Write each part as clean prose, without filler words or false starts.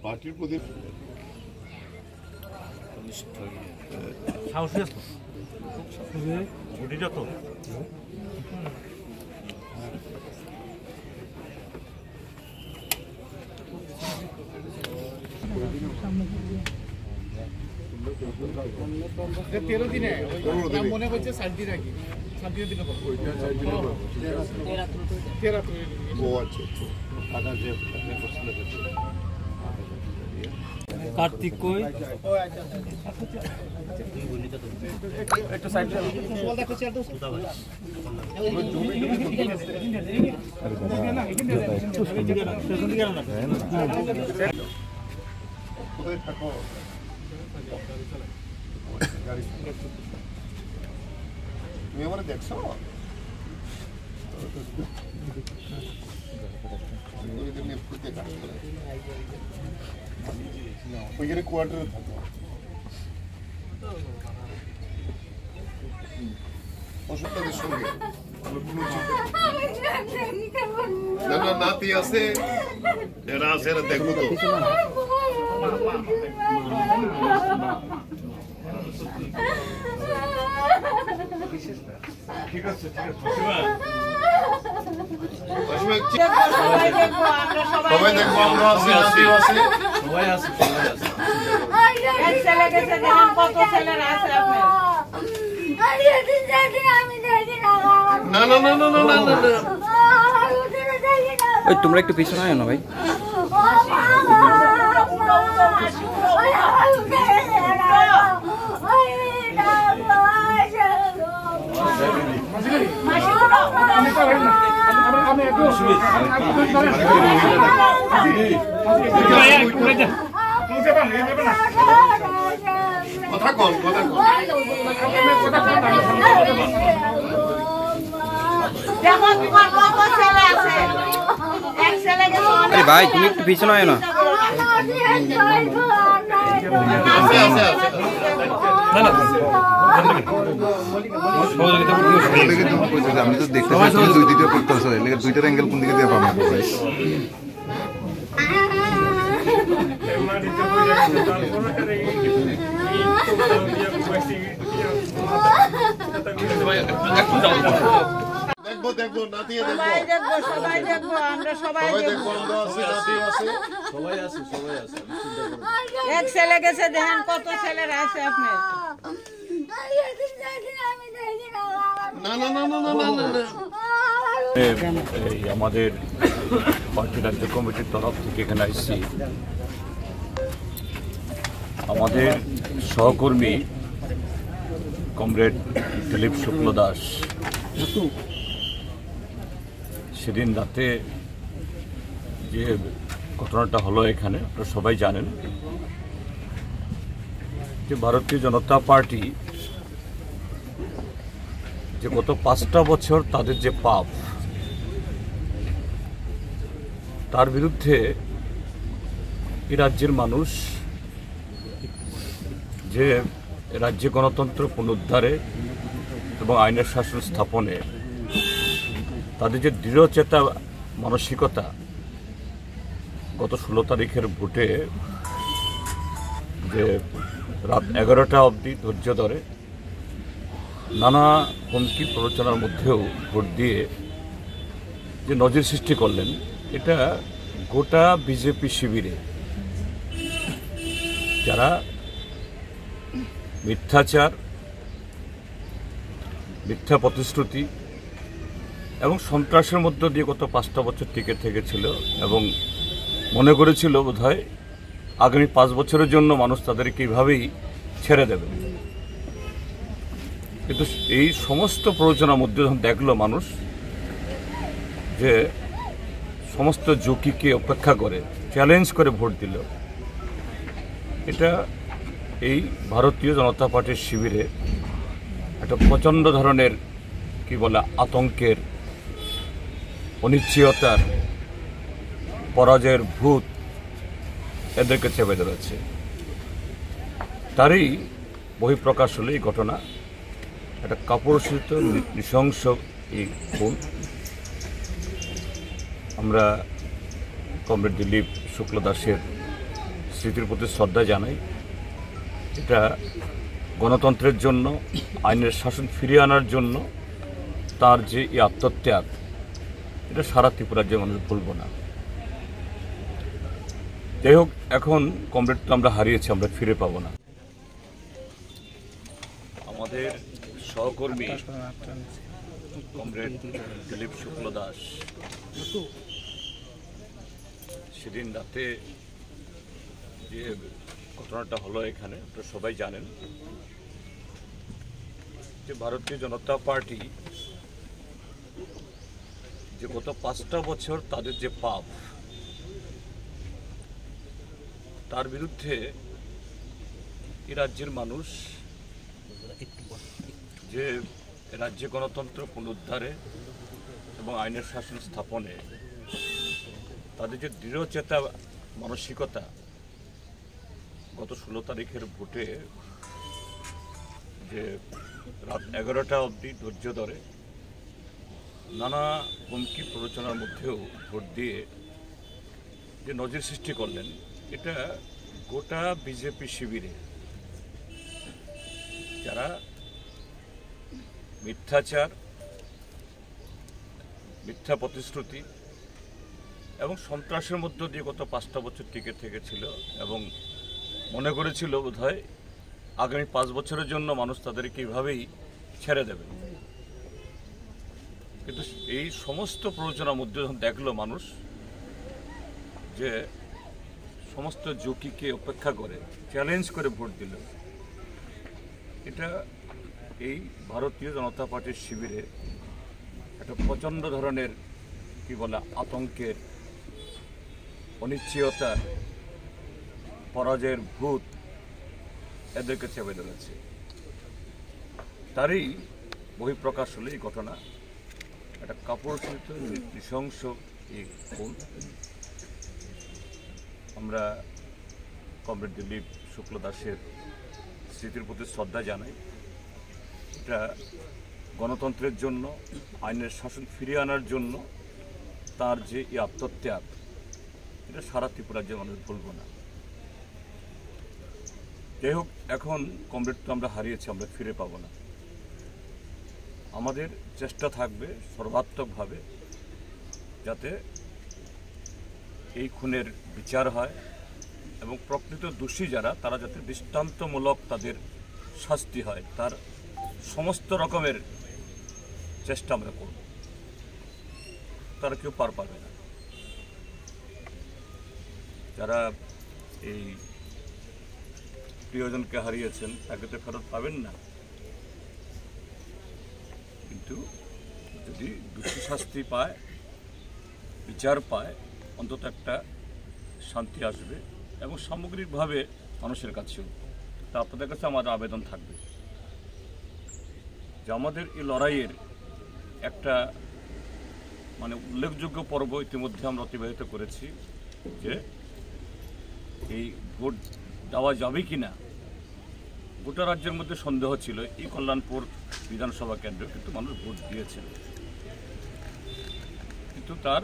পার্টির প্রতি সাহসী আছে তো तेरह दिन है मने করছে 7 দিন আগে 7 দিনের দিন পর 13 ও আচ্ছা টাকা যে আপনি করছিল কার্তিক কই ও আচ্ছা একটু সাইড বল দেখো চেয়ার দাও কোথায় থাকো তুমি আমার দেখছো ওইখানে কোয়ার্টারে থাকো অসুখটাদের সঙ্গে না না নাতি আছে এরা আছে এরা দেখবো তো ঠিক আছে ঠিক আছে সবাই দেখবো আমরা আছি নাতি আছে সবাই আছে এক ছেলে গেছে দেখেন কত ছেলেরা আছে আপনি না না না না না না না ওই তোমরা একটু পিছনে আয় না ভাই কথা কল কথা কল দেখো তোমার কত ছেলে আছে এক ছেলে গেছে আরে ভাই তুমি একটু পিছনে আয় না আছে আছে আছে না না আমি তো দেখতে পাচ্ছি দুই দিকে করতেছে এলাকা দুইটার অ্যাঙ্গেল কোন দিকে দিয়ে পাবো ভাই দেখবো দেখবো নাতি দেখবো সবাই দেখবো আমরা সবাই দেখবো আমরা আছি নাতি আছে সবাই আছে সবাই আছে এক ছেলে গেছে দেখেন কত ছেলেরা আছে আপনি না না না না না না না আমাদের পার্টি রাজ্য কমিটির তরফ থেকে এখানে আসছি আমাদের সহকর্মী কমরেড দিলীপ শুক্ল দাস সেদিন রাতে যে ঘটনাটা হলো এখানে আপনারা সবাই জানেন যে ভারতীয় জনতা পার্টি যে গত 5টা বছর তাদের যে পাপ তার বিরুদ্ধে এই রাজ্যের মানুষ যে রাজ্যে গণতন্ত্র পুনরুদ্ধারে এবং আইনের শাসন স্থাপনে তাদের যে দৃঢ়চেতা মানসিকতা গত 16 তারিখের ভোটে যে রাত 11টা অবধি ধৈর্য ধরে নানা হুমকি প্ররোচনার মধ্যেও ভোট দিয়ে যে নজির সৃষ্টি করলেন এটা গোটা বিজেপি শিবিরে যারা মিথ্যাচার মিথ্যা প্রতিশ্রুতি এবং সন্ত্রাসের মধ্য দিয়ে গত 5টা বছর টিকে থেকেছিল এবং মনে করেছিল বোধহয় আগামী 5 বছরের জন্য মানুষ তাদেরকে এইভাবেই ছেড়ে দেবে, কিন্তু এই সমস্ত প্ররোচনার মধ্যে যখন দেখলো মানুষ যে সমস্ত ঝুঁকিকে উপেক্ষা করে চ্যালেঞ্জ করে ভোট দিল, এটা এই ভারতীয় জনতা পার্টির শিবিরে একটা প্রচণ্ড ধরনের কি বলে আতঙ্কের, অনিশ্চয়তার, পরাজয়ের ভূত এদেরকে চেপে ধরেছে। তারই বহিঃপ্রকাশ হলো এই ঘটনা, একটা কাপুরুষিত নৃশংস এই খুন। আমরা কমরেড দিলীপ শুক্লা দাসের স্মৃতির প্রতি শ্রদ্ধা জানাই। এটা গণতন্ত্রের জন্য, আইনের শাসন ফিরিয়ে আনার জন্য তার যে এই আত্মত্যাগ, এটা সারা ত্রিপুরার যে মানুষ ভুলব না। যাই হোক, এখন কমরেড তো আমরা হারিয়েছি, আমরা ফিরে পাবো না। আমাদের সহকর্মী কমরেড দিলীপ শুক্লা দাস সেদিন রাতে যে ঘটনাটা হলো এখানে, আপনারা সবাই জানেন যে ভারতীয় জনতা পার্টি যে গত 5টা বছর তাদের যে পাপ, তার বিরুদ্ধে এই রাজ্যের মানুষ যে রাজ্যে গণতন্ত্র পুনরুদ্ধারে এবং আইনের শাসন স্থাপনে তাদের যে দৃঢ়চেতা মানসিকতা, গত 16 তারিখের ভোটে যে রাত 11টা অবধি ধৈর্য ধরে নানা হুমকি প্ররোচনার মধ্যেও ভোট দিয়ে যে নজির সৃষ্টি করলেন, এটা গোটা বিজেপি শিবিরে যারা মিথ্যাচার, মিথ্যা প্রতিশ্রুতি এবং সন্ত্রাসের মধ্য দিয়ে গত 5টা বছর টিকে থেকেছিল এবং মনে করেছিল বোধহয় আগামী 5 বছরের জন্য মানুষ তাদেরকে এইভাবেই ছেড়ে দেবে, কিন্তু এই সমস্ত প্ররোচনার মধ্যে যখন দেখলো মানুষ যে সমস্ত ঝুঁকিকে উপেক্ষা করে চ্যালেঞ্জ করে ভোট দিল, এটা এই ভারতীয় জনতা পার্টির শিবিরে একটা প্রচণ্ড ধরনের কি বলে আতঙ্কের, অনিশ্চয়তার, পরাজয়ের ভূত এদেরকে চেপে ধরেছে। তারই বহিঃপ্রকাশ হলো এই ঘটনা, একটা কাপুরুষিত নৃশংস এই খুন। আমরা কমরেড দিলীপ শুক্লা দাসের স্মৃতির প্রতি শ্রদ্ধা জানাই। এটা গণতন্ত্রের জন্য, আইনের শাসন ফিরিয়ে আনার জন্য তার যে এই আত্মত্যাগ, এটা সারা ত্রিপুরার যে মানুষ ভুলব না। যাই হোক, এখন কমরেড তো আমরা হারিয়েছি, আমরা ফিরে পাবো না। আমাদের চেষ্টা থাকবে সর্বাত্মকভাবে যাতে এই খুনের বিচার হয় এবং প্রকৃত দোষী যারা, তারা যাতে দৃষ্টান্তমূলক তাদের শাস্তি হয়, তার সমস্ত রকমের চেষ্টা আমরা করব। তারা কেউ পার পাবে না। যারা এই প্রিয়জনকে হারিয়েছেন তাকে তো ফেরত পাবেন না, কিন্তু যদি দোষী শাস্তি পায়, বিচার পায়, অন্তত একটা শান্তি আসবে এবং সামগ্রিকভাবে মানুষের কাছেও। তা আপনাদের কাছে আমাদের আবেদন থাকবে যে আমাদের এই লড়াইয়ের একটা উল্লেখযোগ্য পর্ব ইতিমধ্যে আমরা অতিবাহিত করেছি, যে এই ভোট দেওয়া যাবে কি না। গোটা রাজ্যের মধ্যে সন্দেহ ছিল এই কল্যাণপুর বিধানসভা কেন্দ্রে, কিন্তু মানুষ ভোট দিয়েছিল, কিন্তু তার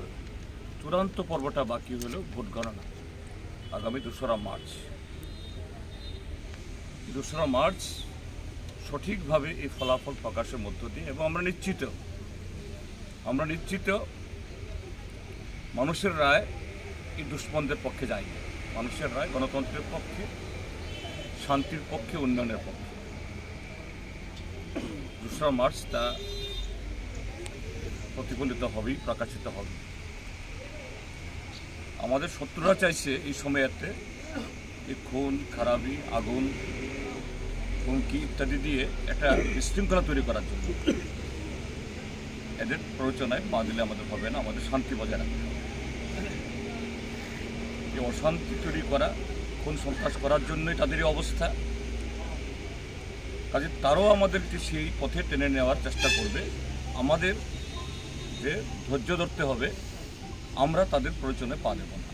চূড়ান্ত পর্বটা বাকি হলো ভোট গণনা আগামী 2রা মার্চ। 2রা মার্চ সঠিকভাবে এই ফলাফল প্রকাশের মধ্য দিয়ে, এবং আমরা নিশ্চিত মানুষের রায় এই দুষ্মনদের পক্ষে যায়নি। মানুষের রায় গণতন্ত্রের পক্ষে, শান্তির পক্ষে, উন্নয়নের পক্ষে। 2রা মার্চ তা প্রতিফলিত হবেই, প্রকাশিত হবে। আমাদের শত্রুরা চাইছে এই সময়তে এই খুন খারাপি আগুন হুমকি ইত্যাদি দিয়ে একটা বিশৃঙ্খলা তৈরি করার জন্য এদের প্ররোচনায় পা দিলে আমাদের হবে না। আমাদের শান্তি বজায় রাখতে হবে। এই অশান্তি তৈরি করা খুন সন্ত্রাস করার জন্যই তাদেরই অবস্থা। কাজে তারাও আমাদেরকে সেই পথে টেনে নেওয়ার চেষ্টা করবে। আমাদের যে ধৈর্য ধরতে হবে, আমরা তাদের প্ররোচনায় পা দেব না।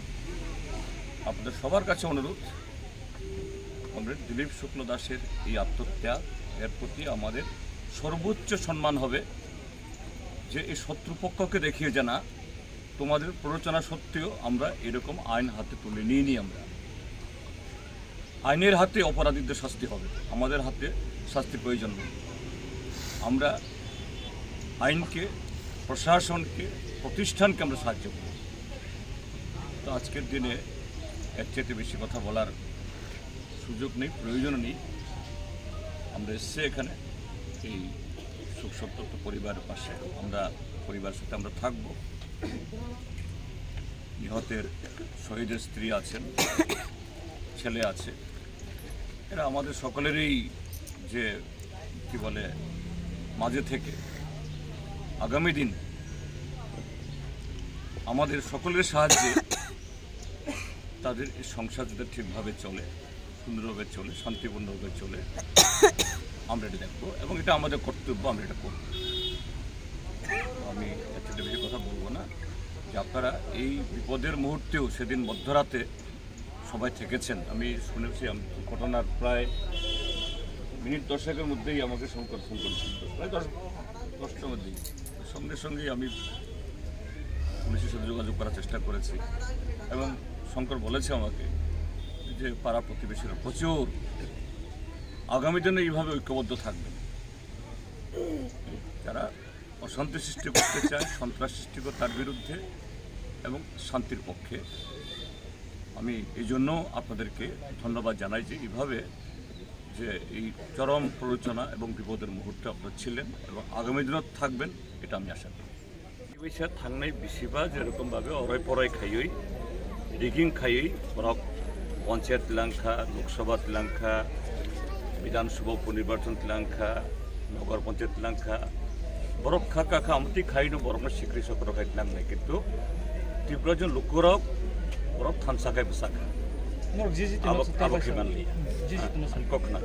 আপনাদের সবার কাছে অনুরোধ, কমরেড দিলীপ শুক্ল দাসের এই আত্মত্যাগ এর প্রতি আমাদের সর্বোচ্চ সম্মান হবে যে এই শত্রুপক্ষকে দেখিয়ে যে না, তোমাদের প্ররোচনা সত্ত্বেও আমরা এরকম আইন হাতে তুলে নিইনি। আমরা আইনের হাতে অপরাধীদের শাস্তি হবে, আমাদের হাতে শাস্তির প্রয়োজন নেই। আমরা আইনকে, প্রশাসনকে, প্রতিষ্ঠানকে আমরা সাহায্য করব। তো আজকের দিনে এর চেয়ে বেশি কথা বলার সুযোগ নেই, প্রয়োজন নেই। আমরা এসছি এখানে এই সুখ সন্তপ্ত পরিবারের পাশে, আমরা পরিবারের সাথে আমরা থাকব। নিহতের শহীদের স্ত্রী আছেন, ছেলে আছে, এরা আমাদের সকলেরই যে কি বলে মাঝে থেকে আগামী দিন আমাদের সকলের সাহায্যে তাদের এই সংসার যাতে ঠিকভাবে চলে, সুন্দরভাবে চলে, শান্তিপূর্ণভাবে চলে, আমরা এটা দেখবো এবং এটা আমাদের কর্তব্য, আমরা এটা করব। আমি একটা বেশি কথা বলবো না যে আপনারা এই বিপদের মুহূর্তেও সেদিন মধ্যরাতে সবাই থেকেছেন। আমি শুনেছি ঘটনার প্রায় মিনিট 10-এর মধ্যেই আমাকে ফোন করেছিল, প্রায় 10টার মধ্যেই। সঙ্গে সঙ্গেই আমি পুলিশের সাথে যোগাযোগ করার চেষ্টা করেছি এবং শঙ্কর বলেছে আমাকে যে পাড়া প্রতিবেশীরা প্রচুর আগামী দিনে এইভাবে ঐক্যবদ্ধ থাকবেন। যারা অশান্তি সৃষ্টি করতে চায়, সন্ত্রাস সৃষ্টি করে তার বিরুদ্ধে এবং শান্তির পক্ষে। আমি এই জন্য আপনাদেরকে ধন্যবাদ জানাই যে এইভাবে যে এই চরম প্ররোচনা এবং বিপদের মুহূর্তে আপনারা ছিলেন এবং আগামী দিনও থাকবেন, এটা আমি আশা করি। পয়সা থাংনাই বেশিবা যেরকমভাবে অরয় পরয় খাইই, রিগিং খাইই, বরক পঞ্চায়েত তিলাংখা, লোকসভা তিলাংখা, বিধানসভা উপনির্বাচন তিলাংখা, নগর পঞ্চায়েত তিলাংখা, বরক খা কাখা আমতি খাইনো বরকনা সিক্রি সকর খাই তিলাংনাই, কিন্তু ত্রিপুরাজন লোকরাও বরক থানসাকায় বসাখা আবক হিমানলি কখনা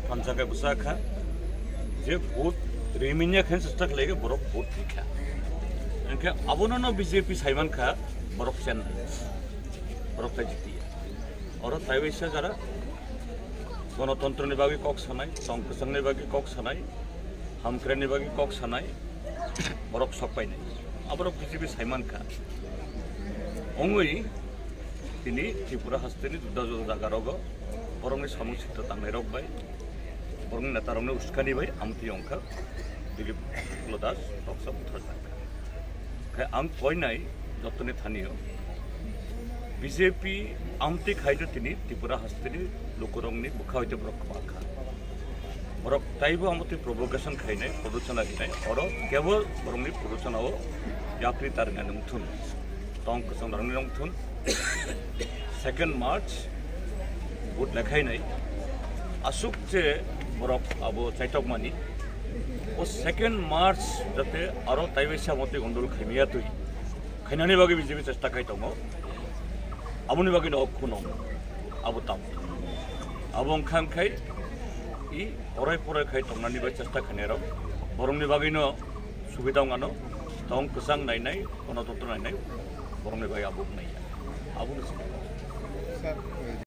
থানসাকায় বসাখা যে ভোট रेमिनिया खेन सस्टक लेके बरफ भोट दिखा इनके अब न बीजेपी साइमन खा बरफ चेन्नई बरफ जीती है और तैवैसा जरा गणतंत्र निभागी कक सानाई संकसंग निभागी कक सानाई हामक्रे निभागी कक सानाई बरफ सपाई नहीं अब बीजेपी साइमन खा अंगई তিনি ত্রিপুরা হাস্তেনি যুদ্ধ জায়গা রগ বরং সমুচিত তাংনাই রগ বাই বরং নেতা রং উস্কানি বাই আমতি অঙ্কা দিলীপ শুক্ল দাস টকসা বুথারজাঙ্কা আম কয়নাই যতনে স্থানীয় বিজেপি আমতি খাইতে তিনি ত্রিপুরা হাস্তেনি লোকরংনি বুখা হইতে বরক মাখা বরক তাইব আমতি প্রভোকেশন খাইনাই প্ররোচনা দিনাই অর কেবল বরংনি প্ররোচনাও ইয়াপনি তার গানে মুথুন টং কসং রংনি রংথুন 2 মার্চ ভোট লেখাই নাই আসুক যে বরফ আবো চাইটকমানি ও 2 মার্চ যাতে আরো তাইবেসা মতে গন্ডল খাইমিয়া তুই খাইনানি বাগে বিজেপি চেষ্টা খাই দङ আবনি বাগে নখুন আবো তাম আবো খান খাই ই পরাই পরাই খাই তংনানি বাই চেষ্টা খানেরাও বরংনি বাগেনো সুবিধা গানো তং কসাং নাইনাই গণতন্ত্র নাইনাই বরংনি বাই আবো নাই আবো